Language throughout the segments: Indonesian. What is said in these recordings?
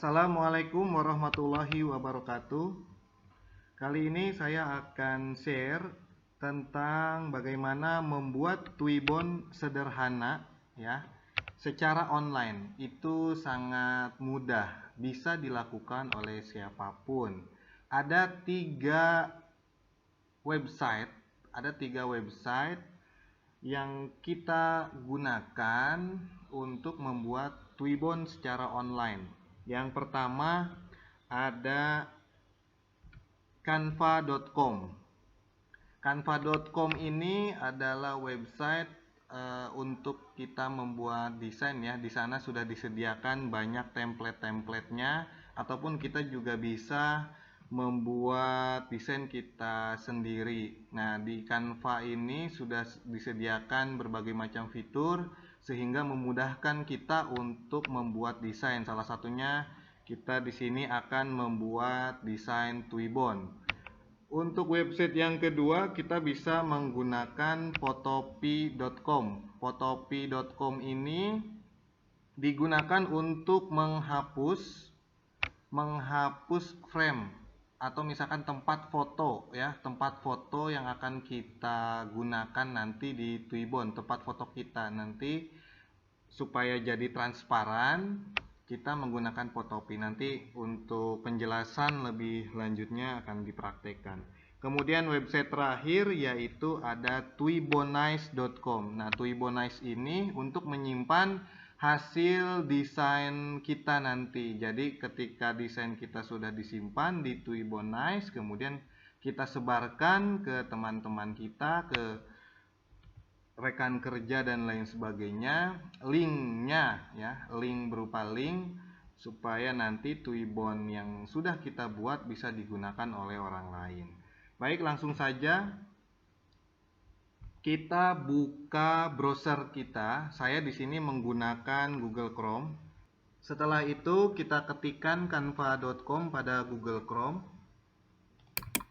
Assalamualaikum warahmatullahi wabarakatuh. Kali ini saya akan share tentang bagaimana membuat Twibbon sederhana ya, secara online. Itu sangat mudah, bisa dilakukan oleh siapapun. Ada tiga website yang kita gunakan untuk membuat Twibbon secara online. Yang pertama ada canva.com. Canva.com ini adalah website untuk kita membuat desain ya. Di sana sudah disediakan banyak template-templatenya, ataupun kita juga bisa membuat desain kita sendiri. Nah, di Canva ini sudah disediakan berbagai macam fitur sehingga memudahkan kita untuk membuat desain. Salah satunya kita di sini akan membuat desain Twibbon. Untuk website yang kedua kita bisa menggunakan photopea.com. Photopea.com ini digunakan untuk menghapus frame atau misalkan tempat foto ya, tempat foto yang akan kita gunakan nanti di Twibbon, tempat foto kita nanti supaya jadi transparan kita menggunakan Photopea. Nanti untuk penjelasan lebih lanjutnya akan dipraktekkan. Kemudian website terakhir yaitu ada twibbonize.com. Nah, Twibbonize ini untuk menyimpan hasil desain kita nanti. Jadi ketika desain kita sudah disimpan di Twibbonize, kemudian kita sebarkan ke teman-teman kita, ke rekan kerja dan lain sebagainya, linknya ya, link berupa link supaya nanti Twibbon yang sudah kita buat bisa digunakan oleh orang lain. Baik, langsung saja kita buka browser kita. Saya di sini menggunakan Google Chrome. Setelah itu kita ketikkan canva.com pada Google Chrome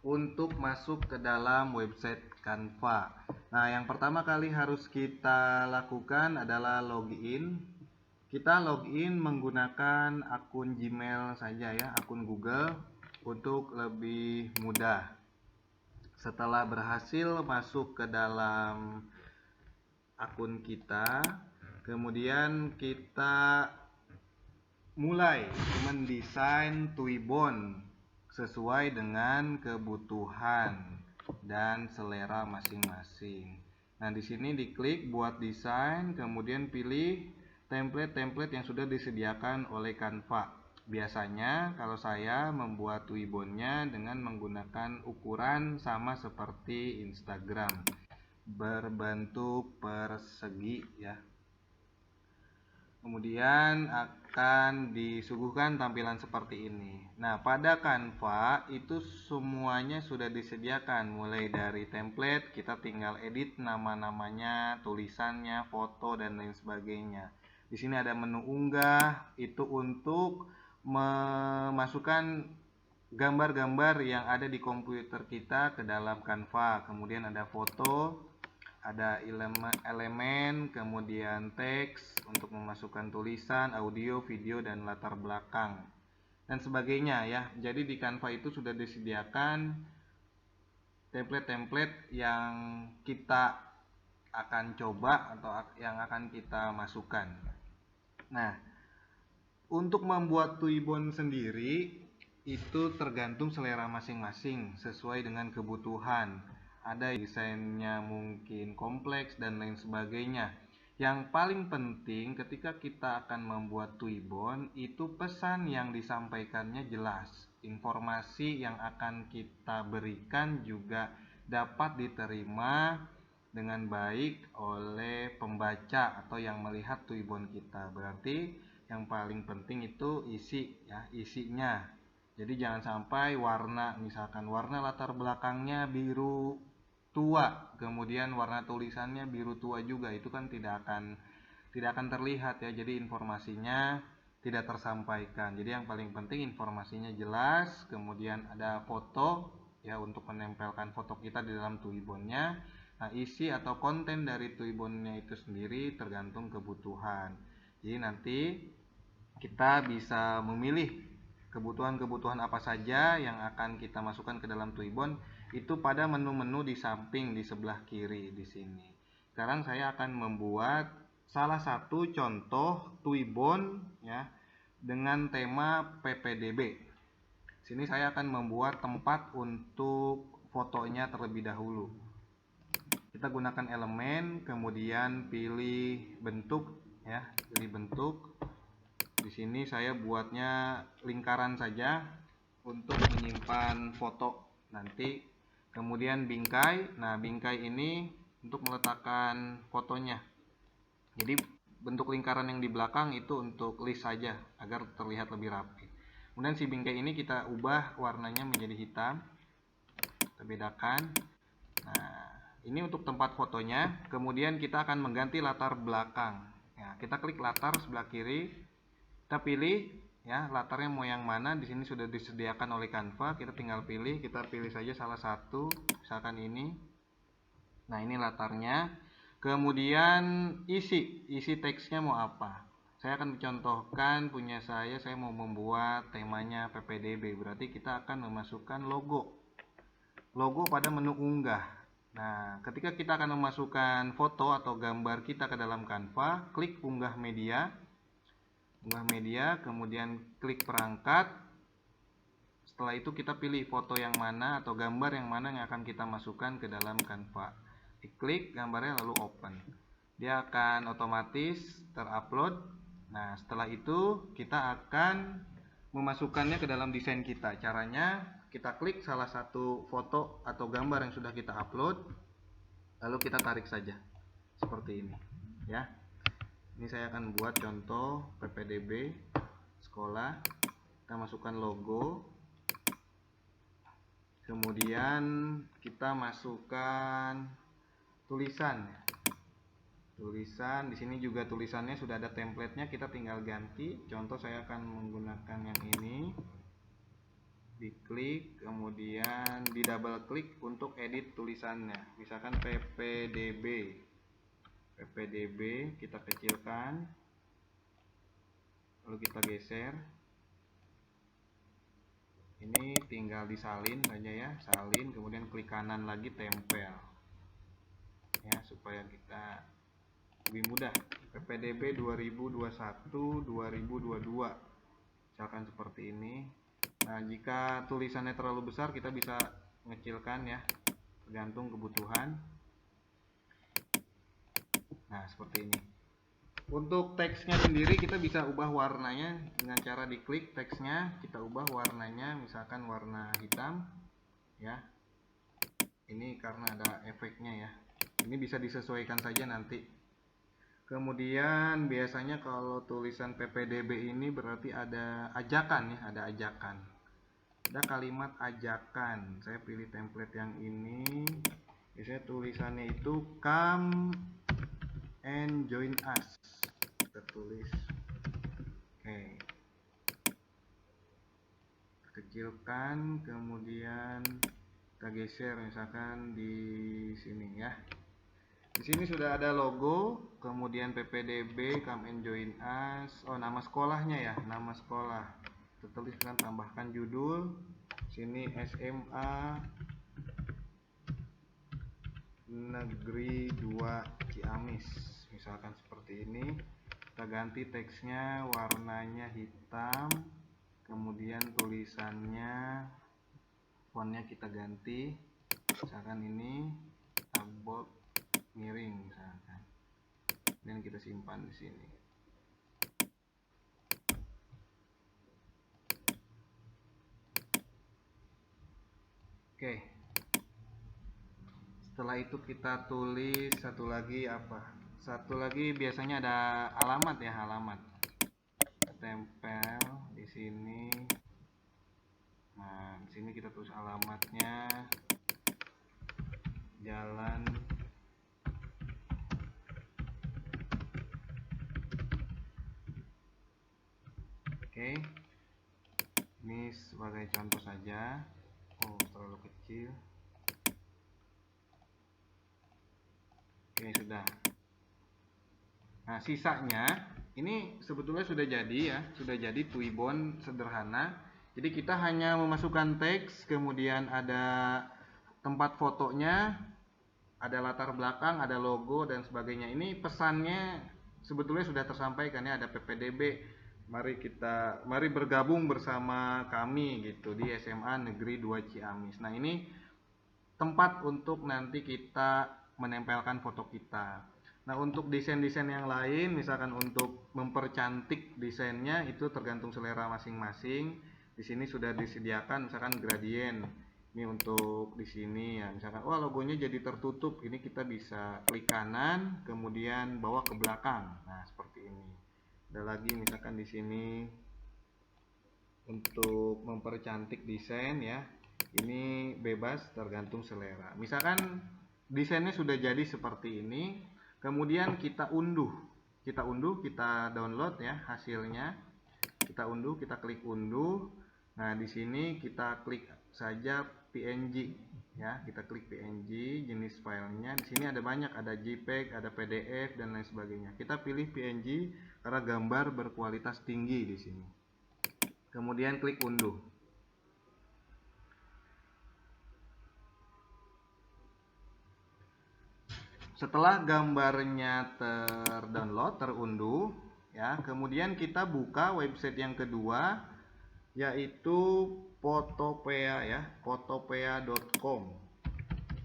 untuk masuk ke dalam website Canva. Nah, yang pertama kali harus kita lakukan adalah login. Kita login menggunakan akun Gmail saja ya, akun Google untuk lebih mudah. Setelah berhasil masuk ke dalam akun kita, kemudian kita mulai mendesain Twibbon sesuai dengan kebutuhan dan selera masing-masing. Nah, di sini diklik buat desain, kemudian pilih template-template yang sudah disediakan oleh Canva. Biasanya kalau saya membuat Twibbonnya dengan menggunakan ukuran sama seperti Instagram, berbentuk persegi ya. Kemudian akan disuguhkan tampilan seperti ini. Nah, pada Canva itu semuanya sudah disediakan, mulai dari template, kita tinggal edit nama-namanya, tulisannya, foto dan lain sebagainya. Di sini ada menu unggah, itu untuk memasukkan gambar-gambar yang ada di komputer kita ke dalam Canva. Kemudian ada foto, ada elemen, kemudian teks untuk memasukkan tulisan, audio, video, dan latar belakang dan sebagainya ya. Jadi di Canva itu sudah disediakan template-template yang kita akan coba atau yang akan kita masukkan. Nah, untuk membuat Twibbon sendiri itu tergantung selera masing-masing sesuai dengan kebutuhan. Ada desainnya mungkin kompleks dan lain sebagainya. Yang paling penting ketika kita akan membuat Twibbon itu pesan yang disampaikannya jelas. Informasi yang akan kita berikan juga dapat diterima dengan baik oleh pembaca atau yang melihat Twibbon kita. Berarti yang paling penting itu isi ya, isinya. Jadi jangan sampai warna, misalkan warna latar belakangnya biru tua, kemudian warna tulisannya biru tua juga, itu kan tidak akan terlihat ya. Jadi informasinya tidak tersampaikan. Jadi yang paling penting informasinya jelas, kemudian ada foto ya untuk menempelkan foto kita di dalam Twibbonnya. Nah, isi atau konten dari Twibbonnya itu sendiri tergantung kebutuhan. Jadi nanti kita bisa memilih kebutuhan-kebutuhan apa saja yang akan kita masukkan ke dalam Tuibon itu pada menu-menu di samping di sebelah kiri di sini. Sekarang saya akan membuat salah satu contoh Tuibon ya dengan tema PPDB. Sini saya akan membuat tempat untuk fotonya terlebih dahulu. Kita gunakan elemen, kemudian pilih bentuk ya, pilih bentuk. Di sini saya buatnya lingkaran saja untuk menyimpan foto nanti. Kemudian bingkai. Nah, bingkai ini untuk meletakkan fotonya. Jadi bentuk lingkaran yang di belakang itu untuk list saja agar terlihat lebih rapi. Kemudian si bingkai ini kita ubah warnanya menjadi hitam. Kita bedakan. Nah, ini untuk tempat fotonya. Kemudian kita akan mengganti latar belakang. Ya, kita klik latar sebelah kiri. Kita pilih ya latarnya mau yang mana. Di sini sudah disediakan oleh Canva. Kita tinggal pilih. Kita pilih saja salah satu, misalkan ini. Nah, ini latarnya. Kemudian isi teksnya mau apa. Saya akan mencontohkan punya saya mau membuat temanya PPDB. Berarti kita akan memasukkan logo pada menu unggah. Nah, ketika kita akan memasukkan foto atau gambar kita ke dalam Canva, klik unggah media, kemudian klik perangkat. Setelah itu kita pilih foto yang mana atau gambar yang mana yang akan kita masukkan ke dalam Canva. Diklik gambarnya lalu open. Dia akan otomatis terupload. Nah, setelah itu kita akan memasukkannya ke dalam desain kita. Caranya kita klik salah satu foto atau gambar yang sudah kita upload, lalu kita tarik saja seperti ini ya. Ini saya akan buat contoh PPDB sekolah. Kita masukkan logo, kemudian kita masukkan tulisan. Di sini juga tulisannya sudah ada templatenya, kita tinggal ganti. Contoh saya akan menggunakan yang ini. Diklik, kemudian di double klik untuk edit tulisannya. Misalkan PPDB, kita kecilkan, lalu kita geser. Ini tinggal disalin saja ya, salin, kemudian klik kanan lagi tempel ya, supaya kita lebih mudah. PPDB 2021-2022 misalkan seperti ini. Nah, jika tulisannya terlalu besar kita bisa mengecilkan ya, tergantung kebutuhan. Nah, seperti ini. Untuk teksnya sendiri kita bisa ubah warnanya dengan cara diklik teksnya, kita ubah warnanya misalkan warna hitam ya. Ini karena ada efeknya ya. Ini bisa disesuaikan saja nanti. Kemudian biasanya kalau tulisan PPDB ini berarti ada ajakan ya, ada ajakan. Ada kalimat ajakan. Saya pilih template yang ini. Biasanya tulisannya itu come and join us. Kita tulis. Oke. Kecilkan, kemudian kita geser misalkan di sini ya. Di sini sudah ada logo, kemudian PPDB, come and join us. Oh, nama sekolahnya ya, nama sekolah. Kita tuliskan, tambahkan judul. Sini SMA Negeri 2 Ciamis. Misalkan seperti ini. Kita ganti teksnya warnanya hitam, kemudian tulisannya fontnya kita ganti. Misalkan ini bold miring misalkan. Dan kita simpan di sini. Oke. Setelah itu kita tulis satu lagi apa? Satu lagi biasanya ada alamat ya, alamat. Tempel di sini. Nah, di sini kita tulis alamatnya. Jalan Oke. Ini sebagai contoh saja. Oh, terlalu kecil. Oke, sudah. Nah, sisanya ini sebetulnya sudah jadi ya, sudah jadi Tuibon sederhana. Jadi kita hanya memasukkan teks, kemudian ada tempat fotonya, ada latar belakang, ada logo dan sebagainya. Ini pesannya sebetulnya sudah tersampaikan ya, ada PPDB. Mari bergabung bersama kami gitu di SMA Negeri 2 Ciamis. Nah, ini tempat untuk nanti kita menempelkan foto kita. Nah, untuk desain-desain yang lain, misalkan untuk mempercantik desainnya itu tergantung selera masing-masing. Di sini sudah disediakan misalkan gradien. Ini untuk di sini ya, misalkan logonya jadi tertutup, ini kita bisa klik kanan kemudian bawa ke belakang. Nah, seperti ini. Ada lagi misalkan di sini untuk mempercantik desain ya. Ini bebas tergantung selera. Misalkan desainnya sudah jadi seperti ini, kemudian kita unduh, kita download ya hasilnya. Kita unduh, kita klik unduh. Nah, di sini kita klik saja PNG ya, kita klik PNG jenis filenya. Di sini ada banyak, ada JPEG, ada PDF dan lain sebagainya. Kita pilih PNG karena gambar berkualitas tinggi di sini. Kemudian klik unduh. Setelah gambarnya terdownload, terunduh ya, kemudian kita buka website yang kedua yaitu Photopea ya, photopea.com.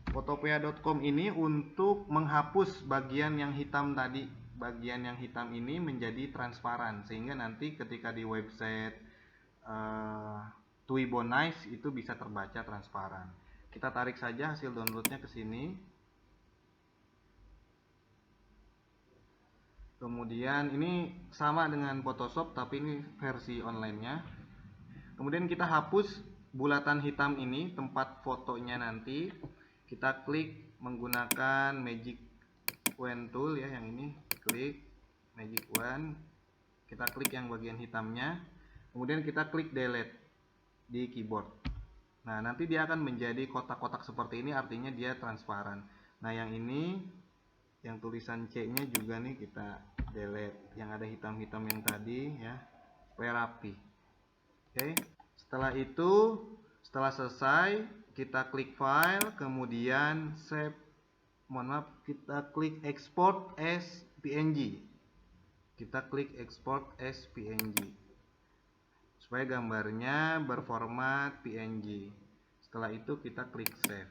Photopea.com ini untuk menghapus bagian yang hitam tadi. Bagian yang hitam ini menjadi transparan sehingga nanti ketika di website Tuibonize itu bisa terbaca transparan. Kita tarik saja hasil downloadnya ke sini. Kemudian ini sama dengan Photoshop tapi ini versi onlinenya. Kemudian kita hapus bulatan hitam ini, tempat fotonya nanti. Kita klik menggunakan Magic Wand tool ya, yang ini. Klik Magic Wand. Kita klik yang bagian hitamnya. Kemudian kita klik delete di keyboard. Nah, nanti dia akan menjadi kotak-kotak seperti ini, artinya dia transparan. Nah, yang ini, yang tulisan C-nya juga nih kita delete, yang ada hitam-hitam yang tadi ya, supaya rapi. Oke, setelah itu, setelah selesai, kita klik file, kemudian save. Kita klik export as PNG. Kita klik export as PNG supaya gambarnya berformat PNG. Setelah itu kita klik save.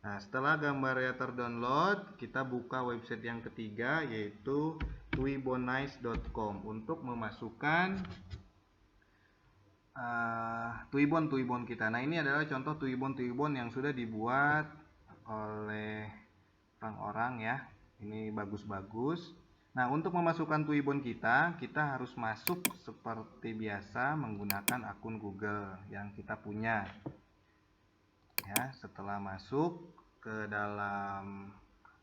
Nah, setelah gambarnya terdownload, kita buka website yang ketiga yaitu tuibonize.com untuk memasukkan tuibon kita. Nah, ini adalah contoh tuibon yang sudah dibuat oleh orang-orang ya. Ini bagus-bagus. Nah, untuk memasukkan tuibon kita harus masuk seperti biasa menggunakan akun Google yang kita punya. Ya, setelah masuk ke dalam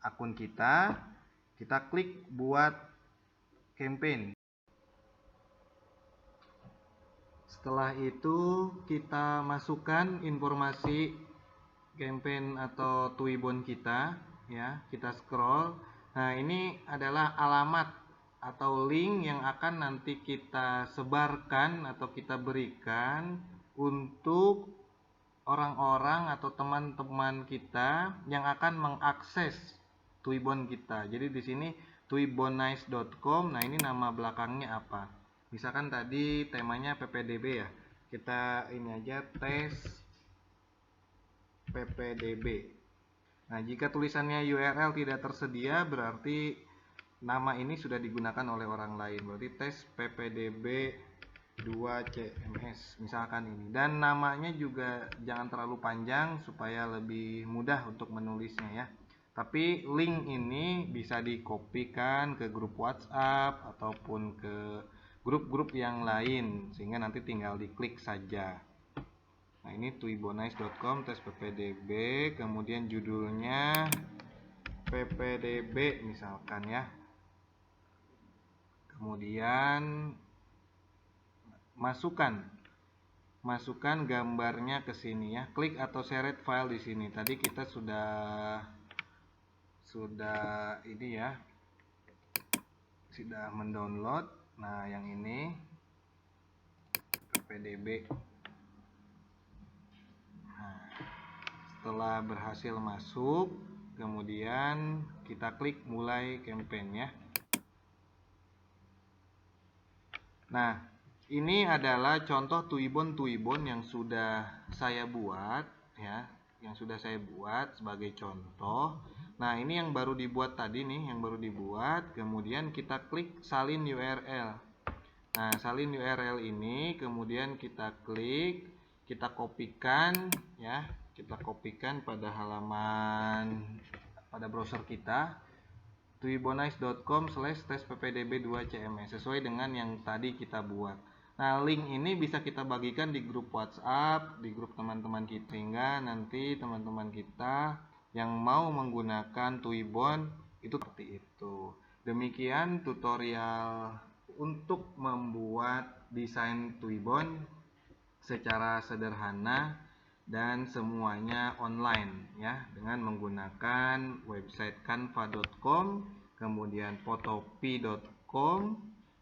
akun kita klik buat campaign. Setelah itu kita masukkan informasi campaign atau tuibon kita ya, kita scroll. Nah, ini adalah alamat atau link yang akan nanti kita sebarkan atau kita berikan untuk orang-orang atau teman-teman kita yang akan mengakses tuibon kita. Jadi di sini tuibonize.com. Nah, ini nama belakangnya apa? Misalkan tadi temanya PPDB ya. Kita ini aja tes PPDB. Nah, jika tulisannya URL tidak tersedia berarti nama ini sudah digunakan oleh orang lain. Berarti tes PPDB 2 CMS misalkan ini. Dan namanya juga jangan terlalu panjang supaya lebih mudah untuk menulisnya ya. Tapi link ini bisa dikopikan ke grup WhatsApp ataupun ke grup-grup yang lain sehingga nanti tinggal diklik saja. Nah, ini tuibonize.com tes PPDB, kemudian judulnya PPDB misalkan ya. Kemudian masukkan gambarnya ke sini ya. Klik atau seret file di sini. Tadi kita sudah ini ya. Sudah mendownload. Nah, yang ini ppdb. Nah, setelah berhasil masuk, kemudian kita klik mulai campaign ya. Nah, ini adalah contoh tuibon yang sudah saya buat ya, yang sudah saya buat sebagai contoh. Nah, ini yang baru dibuat tadi nih, yang baru dibuat, kemudian kita klik salin URL. Nah, salin URL ini kemudian kita klik, kita kopikan ya, kita kopikan pada halaman pada browser kita tuibonice.com/testppdb2cms sesuai dengan yang tadi kita buat. Nah, link ini bisa kita bagikan di grup WhatsApp, di grup teman-teman kita, sehingga nanti teman-teman kita yang mau menggunakan Tuibon itu seperti itu. Demikian tutorial untuk membuat desain Tuibon secara sederhana dan semuanya online ya, dengan menggunakan website canva.com, kemudian photopea.com,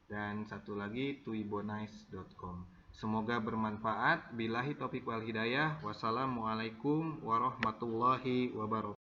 dan satu lagi tuibonice.com. Semoga bermanfaat. Billahi taufiq wal hidayah. Wassalamualaikum warahmatullahi wabarakatuh.